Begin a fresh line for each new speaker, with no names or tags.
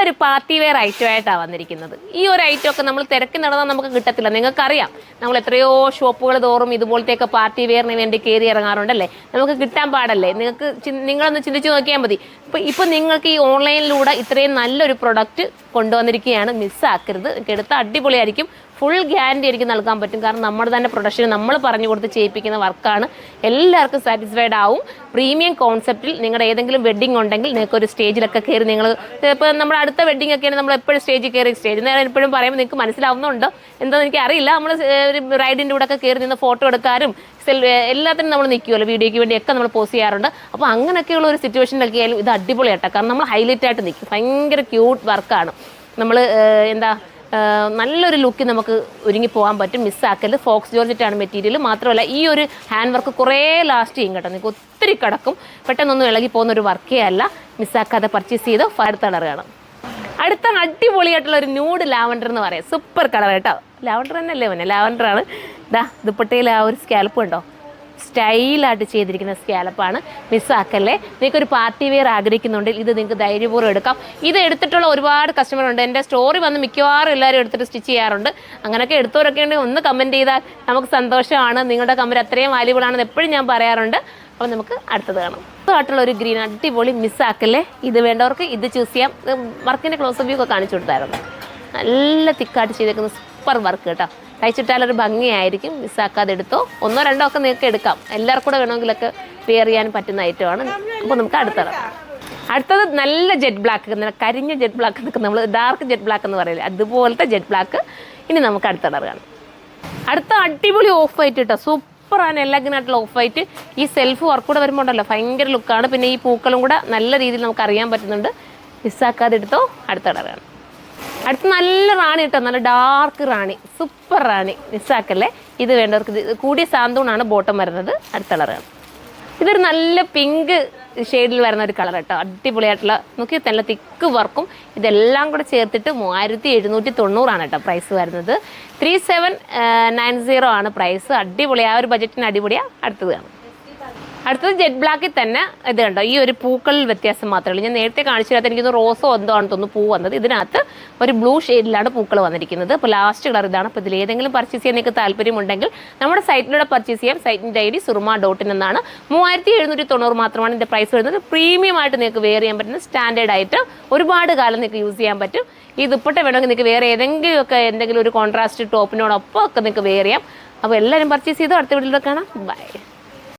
ഒരു party wear ഐറ്റമായിട്ടാണ് വന്നിരിക്കുന്നത്. ഈ ഒരു ഐറ്റമൊക്കെ നമ്മൾ തിരക്കി നടന്നാൽ നമുക്ക് കിട്ടത്തില്ല. നിങ്ങൾക്കറിയാം, നമ്മൾ എത്രയോ ഷോപ്പുകൾ തോറും ഇതുപോലത്തെയൊക്കെ പാർട്ടി വെയറിന് വേണ്ടി കയറി ഇറങ്ങാറുണ്ടല്ലേ. നമുക്ക് കിട്ടാൻ പാടല്ലേ. നിങ്ങളൊന്ന് ചിന്തിച്ച് നോക്കിയാൽ മതി. ഇപ്പം നിങ്ങൾക്ക് ഈ ഓൺലൈനിലൂടെ ഇത്രയും നല്ലൊരു പ്രൊഡക്റ്റ് കൊണ്ടുവന്നിരിക്കുകയാണ്. മിസ്സാക്കരുത്. എടുത്ത അടിപൊളിയായിരിക്കും. ഫുൾ ഗ്യാരണ്ടി എനിക്ക് നൽകാൻ പറ്റും. കാരണം നമ്മുടെ തന്നെ പ്രൊഡക്ഷൻ നമ്മൾ പറഞ്ഞു കൊടുത്ത് ചെയ്യിപ്പിക്കുന്ന വർക്കാണ്. എല്ലാവർക്കും സാറ്റിസ്ഫൈഡ് ആവും. പ്രീമിയം കോൺസെപ്റ്റിൽ നിങ്ങളുടെ ഏതെങ്കിലും വെഡ്ഡിങ് ഉണ്ടെങ്കിൽ നിങ്ങൾക്ക് ഒരു സ്റ്റേജിലൊക്കെ കയറി നിങ്ങൾ ഇപ്പോൾ നമ്മുടെ അടുത്ത വെഡ്ഡിങ് ഒക്കെയാണ് നമ്മൾ എപ്പോഴും സ്റ്റേജിൽ കയറി സ്റ്റേജിൽ നേരം എപ്പോഴും പറയുമ്പോൾ നിങ്ങൾക്ക് മനസ്സിലാവുന്നുണ്ടോ എന്താണെന്ന് എനിക്ക് അറിയില്ല. നമ്മൾ ഒരു ബ്രൈഡിൻ്റെ കൂടെ ഒക്കെ കയറി നിന്ന് ഫോട്ടോ എടുക്കാനും എല്ലാത്തിനും നമ്മൾ നിൽക്കുമല്ലോ. വീഡിയോയ്ക്ക് വേണ്ടിയൊക്കെ നമ്മൾ പോസ്റ്റ് ചെയ്യാറുണ്ട്. അപ്പോൾ അങ്ങനെയൊക്കെയുള്ള ഒരു സിറ്റുവേഷനിലൊക്കെ ആയാലും ഇത് അടിപൊളിയായിട്ടാണ്. കാരണം നമ്മൾ ഹൈലൈറ്റ് ആയിട്ട് നിൽക്കും. ഭയങ്കര ക്യൂട്ട് വർക്കാണ്. നമ്മൾ നല്ലൊരു ലുക്കിൽ നമുക്ക് ഒരുങ്ങി പോകാൻ പറ്റും. മിസ്സാക്കല്. ഫോക്സ് ജോർജറ്റാണ് മെറ്റീരിയൽ. മാത്രമല്ല ഈ ഒരു ഹാൻഡ് വർക്ക് കുറേ ലാസ്റ്റ് ചെയ്യും കേട്ടോ. നിങ്ങൾക്ക് ഒത്തിരി കിടക്കും. പെട്ടെന്നൊന്നും ഇളകി പോകുന്ന ഒരു വർക്കേ അല്ല. മിസ്സാക്കാതെ പർച്ചേസ് ചെയ്ത് ഫയർ കളർ കാണാം. അടുത്ത അടിപൊളിയായിട്ടുള്ള ഒരു ന്യൂഡ് ലാവൻഡർ എന്ന് പറയാം. സൂപ്പർ കളർ കേട്ടോ. ലാവൻഡർ തന്നെയല്ലേ മോനെ, ലാവൻഡറാണ്. ദുപ്പട്ടയിൽ ആ ഒരു സ്കാലപ്പ് ഉണ്ടോ, സ്റ്റൈലായിട്ട് ചെയ്തിരിക്കുന്ന സ്കാലപ്പാണ്. മിസ്സാക്കല്ലേ. നിങ്ങൾക്കൊരു പാർട്ടി വെയർ ആഗ്രഹിക്കുന്നുണ്ടെങ്കിൽ ഇത് നിങ്ങൾക്ക് ധൈര്യപൂർവ്വം എടുക്കാം. ഇത് എടുത്തിട്ടുള്ള ഒരുപാട് കസ്റ്റമറുണ്ട്. എൻ്റെ സ്റ്റോറി വന്ന് മിക്കവാറും എല്ലാവരും എടുത്തിട്ട് സ്റ്റിച്ച് ചെയ്യാറുണ്ട്. അങ്ങനെയൊക്കെ എടുത്തവരൊക്കെ ഉണ്ടെങ്കിൽ ഒന്ന് കമൻറ്റ് ചെയ്താൽ നമുക്ക് സന്തോഷമാണ്. നിങ്ങളുടെ കമൻറ്റ് അത്രയും വാല്യുബിൾ ആണെന്ന് എപ്പോഴും ഞാൻ പറയാറുണ്ട്. അപ്പോൾ നമുക്ക് അടുത്തത് കാണാം. ആയിട്ടുള്ള ഒരു ഗ്രീൻ അടിപൊളി. മിസ്സാക്കല്ലേ. ഇത് വേണ്ടവർക്ക് ഇത് ചൂസ് ചെയ്യാം. വർക്കിൻ്റെ ക്ലോസ് വ്യൂ ഒക്കെ കാണിച്ചു കൊടുത്തായിരുന്നു. നല്ല തിക്കായിട്ട് ചെയ്തേക്കുന്ന സൂപ്പർ വർക്ക് കേട്ടോ. തയ്ച്ചിട്ടാലൊരു ഭംഗിയായിരിക്കും. മിസ്സാക്കാതെ എടുത്തോ. ഒന്നോ രണ്ടോ ഒക്കെ നിങ്ങൾക്ക് എടുക്കാം. എല്ലാവർക്കും കൂടെ വേണമെങ്കിലൊക്കെ വെയർ ചെയ്യാൻ പറ്റുന്ന ഐറ്റമാണ്. അപ്പോൾ നമുക്ക് അടുത്തത് നല്ല ജെറ്റ് ബ്ലാക്ക്, കരിഞ്ഞ ജെറ്റ് ബ്ലാക്ക് എന്നൊക്കെ നമ്മൾ ഡാർക്ക് ജെറ്റ് ബ്ലാക്ക് എന്ന് പറയില്ലേ, അതുപോലത്തെ ജെറ്റ് ബ്ലാക്ക്. ഇനി നമുക്ക് അടുത്ത കളർ കാണാം. അടുത്ത അടിപൊളി ഓഫ് വൈറ്റ് കേട്ടോ. സൂപ്പറാണ്. എല്ലാത്തിനായിട്ടുള്ള ഓഫ് വൈറ്റ്. ഈ സെൽഫ് വർക്ക് കൂടെ വരുമ്പോൾ ഉണ്ടല്ലോ ഭയങ്കര ലുക്കാണ്. പിന്നെ ഈ പൂക്കളും കൂടെ നല്ല രീതിയിൽ നമുക്ക് അറിയാൻ പറ്റുന്നുണ്ട്. മിസ്സാക്കാതെ എടുത്തോ. അടുത്ത കളറാണ്. അടുത്ത നല്ല റാണി കേട്ടോ. നല്ല ഡാർക്ക് റാണി, സൂപ്പർ റാണി. മിസ്സാക്കല്ലേ. ഇത് വേണ്ടവർക്ക് ഇത് കൂടിയ സാന്തൂണാണ് ബോട്ടം വരുന്നത്. അടുത്ത കളറാണ്. ഇതൊരു നല്ല പിങ്ക് ഷെയ്ഡിൽ വരുന്ന ഒരു കളർ കേട്ടോ. അടിപൊളിയായിട്ടുള്ള നോക്കി നല്ല തിക്ക് വർക്കും ഇതെല്ലാം കൂടെ ചേർത്തിട്ട് 3790 കേട്ടോ പ്രൈസ് വരുന്നത്. 3790 ആണ് പ്രൈസ്. അടിപൊളി. ആ ഒരു ബജറ്റിന് അടിപൊളിയാണ്. അടുത്തത് ജെറ്റ് ബ്ലാക്കിൽ തന്നെ ഇത് കണ്ടോ. ഈ ഒരു പൂക്കളിൽ വ്യത്യാസം മാത്രമേ ഉള്ളൂ. ഞാൻ നേരത്തെ കാണിച്ചില്ലാത്ത എനിക്കൊന്ന് റോസോ എന്തോ ആണ് തോന്നുന്നു പൂ വന്നത്. ഇതിനകത്ത് ഒരു ബ്ലൂ ഷെയ്ഡിലാണ് പൂക്കൾ വന്നിരിക്കുന്നത്. അപ്പോൾ ലാസ്റ്റ് കളർ ഇതാണ്. അപ്പോൾ ഇതിലേതെങ്കിലും പർച്ചേസ് ചെയ്യാൻ നിങ്ങൾക്ക് താല്പര്യമുണ്ടെങ്കിൽ നമ്മുടെ സൈറ്റിലൂടെ പർച്ചേസ് ചെയ്യാം. സൈറ്റിൻ്റെ ID surma.in എന്നാണ്. 3790 മാത്രമാണ് ഇതിൻ്റെ പ്രൈസ് വരുന്നത്. പ്രീമിയം ആയിട്ട് നിങ്ങൾക്ക് വെയർ ചെയ്യാൻ പറ്റുന്ന സ്റ്റാൻഡേർഡ് ആയിട്ട് ഒരുപാട് കാലം നിങ്ങൾക്ക് യൂസ് ചെയ്യാൻ പറ്റും. ഈ ദുപ്പട്ട വേണമെങ്കിൽ നിങ്ങൾക്ക് വേറെ എന്തെങ്കിലും ഒരു കോൺട്രാസ്റ്റ് ടോപ്പിനോടൊപ്പം ഒക്കെ നിങ്ങൾക്ക് വെയർ ചെയ്യാം. അപ്പോൾ എല്ലാവരും പർച്ചേസ് ചെയ്തോ. അടുത്ത വീഡിയോയിൽ കാണാം. ബൈ.